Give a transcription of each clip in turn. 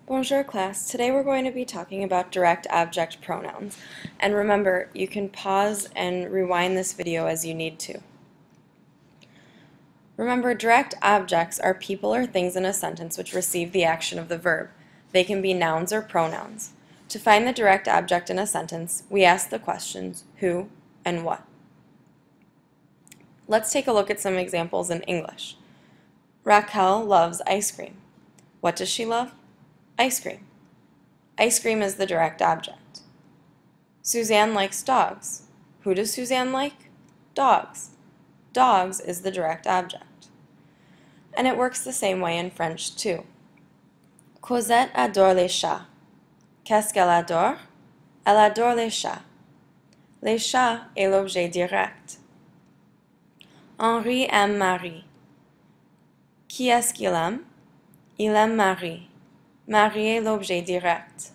Bonjour class. Today we're going to be talking about direct object pronouns. And remember, you can pause and rewind this video as you need to. Remember, direct objects are people or things in a sentence which receive the action of the verb. They can be nouns or pronouns. To find the direct object in a sentence, we ask the questions who and what. Let's take a look at some examples in English. Raquel loves ice cream. What does she love? Ice cream. Ice cream is the direct object. Suzanne likes dogs. Who does Suzanne like? Dogs. Dogs is the direct object. And it works the same way in French too. Cosette adore les chats. Qu'est-ce qu'elle adore? Elle adore les chats. Les chats est l'objet direct. Henri aime Marie. Qui est-ce qu'il aime? Il aime Marie. Marie est l'objet direct.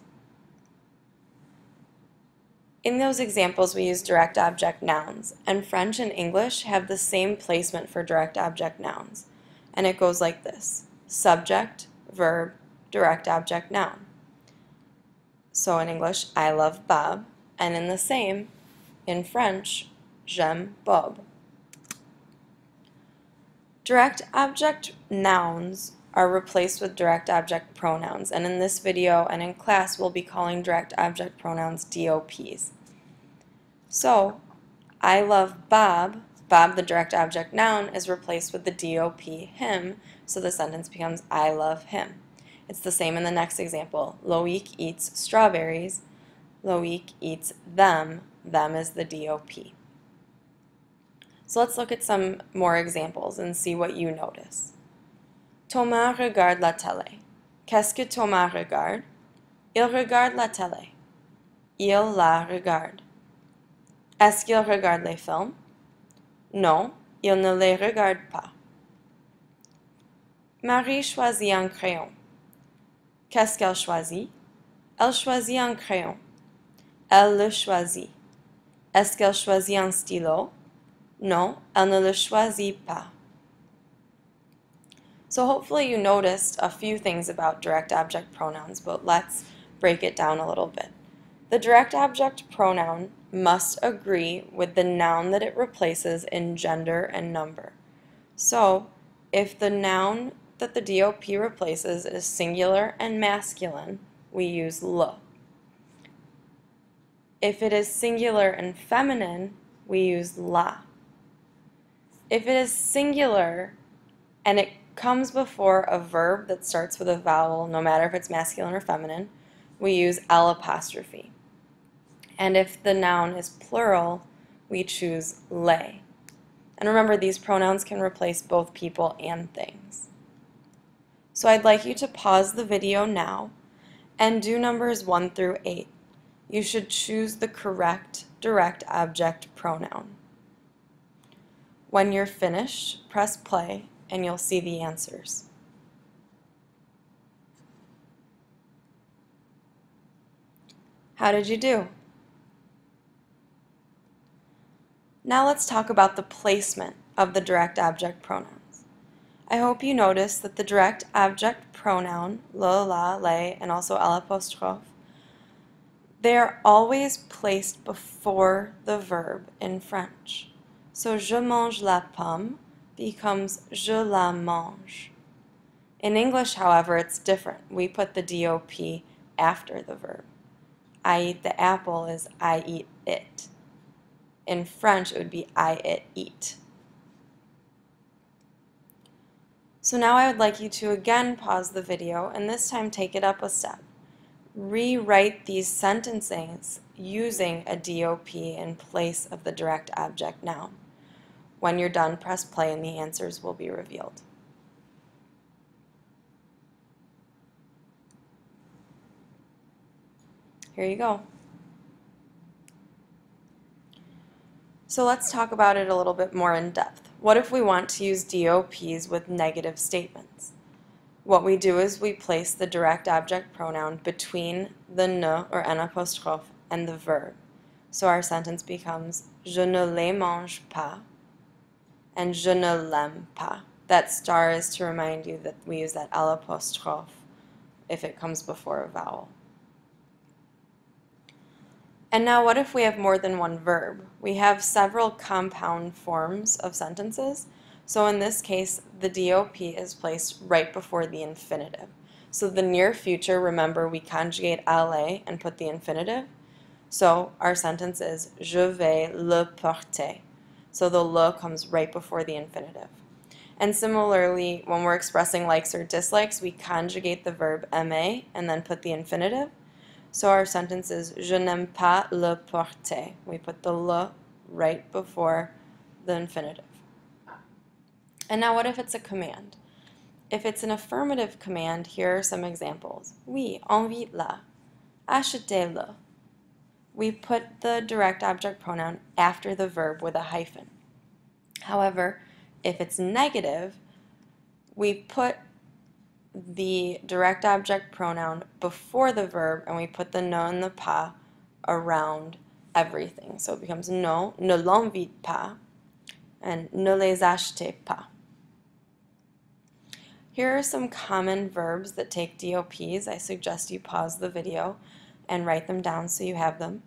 In those examples, we use direct object nouns, and French and English have the same placement for direct object nouns. And it goes like this: subject, verb, direct object noun. So in English, I love Bob, and in the same, in French, j'aime Bob. Direct object nouns are replaced with direct object pronouns, and in this video and in class we'll be calling direct object pronouns DOPs. So, I love Bob. Bob, the direct object noun, is replaced with the DOP him, so the sentence becomes I love him. It's the same in the next example. Loïc eats strawberries. Loïc eats them. Them is the DOP. So let's look at some more examples and see what you notice. Thomas regarde la télé. Qu'est-ce que Thomas regarde? Il regarde la télé. Il la regarde. Est-ce qu'il regarde les films? Non, il ne les regarde pas. Marie choisit un crayon. Qu'est-ce qu'elle choisit? Elle choisit un crayon. Elle le choisit. Est-ce qu'elle choisit un stylo? Non, elle ne le choisit pas. So hopefully you noticed a few things about direct object pronouns, but let's break it down a little bit. The direct object pronoun must agree with the noun that it replaces in gender and number. So if the noun that the DOP replaces is singular and masculine, we use le. If it is singular and feminine, we use la. If it is singular and it comes before a verb that starts with a vowel, no matter if it's masculine or feminine, we use L apostrophe. And if the noun is plural, we choose les. And remember, these pronouns can replace both people and things. So I'd like you to pause the video now and do numbers 1 through 8. You should choose the correct direct object pronoun. When you're finished, press play and you'll see the answers. How did you do? Now let's talk about the placement of the direct object pronouns. I hope you noticed that the direct object pronoun, le, la, les, and also l'apostrophe, they are always placed before the verb in French. So je mange la pomme becomes je la mange. In English, however, it's different. We put the DOP after the verb. I eat the apple is I eat it. In French, it would be I it eat. So now I would like you to again pause the video and this time take it up a step. Rewrite these sentences using a DOP in place of the direct object noun. When you're done, press play and the answers will be revealed. Here you go. So let's talk about it a little bit more in depth. What if we want to use DOPs with negative statements? What we do is we place the direct object pronoun between the ne or n apostrophe and the verb. So our sentence becomes je ne les mange pas and je ne l'aime pas. That star is to remind you that we use that L apostrophe if it comes before a vowel. And now what if we have more than one verb? We have several compound forms of sentences. So in this case, the DOP is placed right before the infinitive. So the near future, remember, we conjugate aller and put the infinitive. So our sentence is je vais le porter. So the le comes right before the infinitive. And similarly, when we're expressing likes or dislikes, we conjugate the verb aimer and then put the infinitive. So our sentence is je n'aime pas le porter. We put the le right before the infinitive. And now what if it's a command? If it's an affirmative command, here are some examples. Oui, invite-la. Achetez-le. We put the direct object pronoun after the verb with a hyphen. However, if it's negative, we put the direct object pronoun before the verb and we put the ne and the pas around everything. So it becomes non, ne l'invite pas, and ne les achetez pas. Here are some common verbs that take DOPs. I suggest you pause the video and write them down so you have them.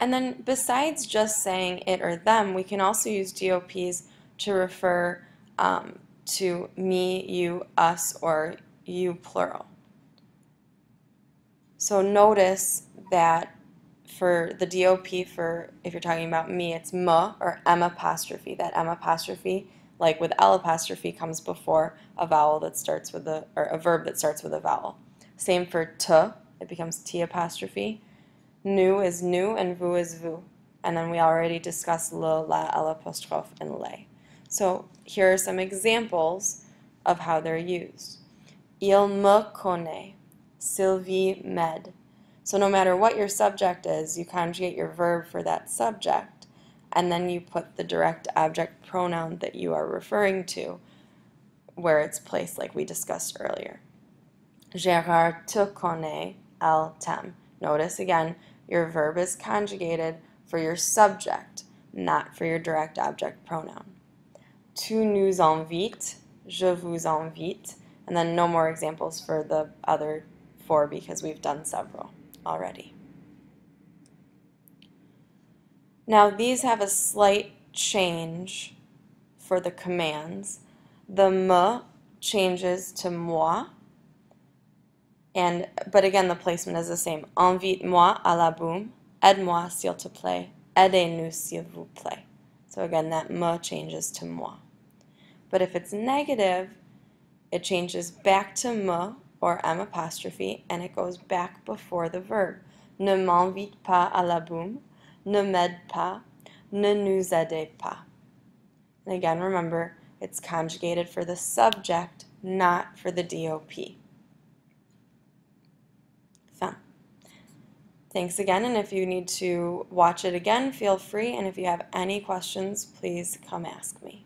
And then besides just saying it or them, we can also use DOPs to refer to me, you, us, or you plural. So notice that for the DOP, for if you're talking about me, it's me or M apostrophe. That M apostrophe, like with L apostrophe, comes before a vowel that starts with a, or a verb that starts with a vowel. Same for te, it becomes T apostrophe. Nous is nous and vous is vous. And then we already discussed le, la, L apostrophe, and les. So here are some examples of how they're used. Il me connaît. Sylvie m'aide. So no matter what your subject is, you conjugate your verb for that subject, and then you put the direct object pronoun that you are referring to where it's placed, like we discussed earlier. Gérard te connaît, elle t'aime. Notice again, your verb is conjugated for your subject, not for your direct object pronoun. Tu nous invites, je vous invite, and then no more examples for the other four because we've done several already. Now these have a slight change for the commands. The me changes to moi, but again the placement is the same. Invite-moi à la boum, aide-moi s'il te plaît, aidez-nous s'il vous plaît. So again that me changes to moi. But if it's negative, it changes back to me or M apostrophe, and it goes back before the verb. Ne m'invite pas à la boum, ne m'aide pas, ne nous aidez pas. And again, remember, it's conjugated for the subject, not for the DOP. Fun. Thanks again, and if you need to watch it again, feel free, and if you have any questions, please come ask me.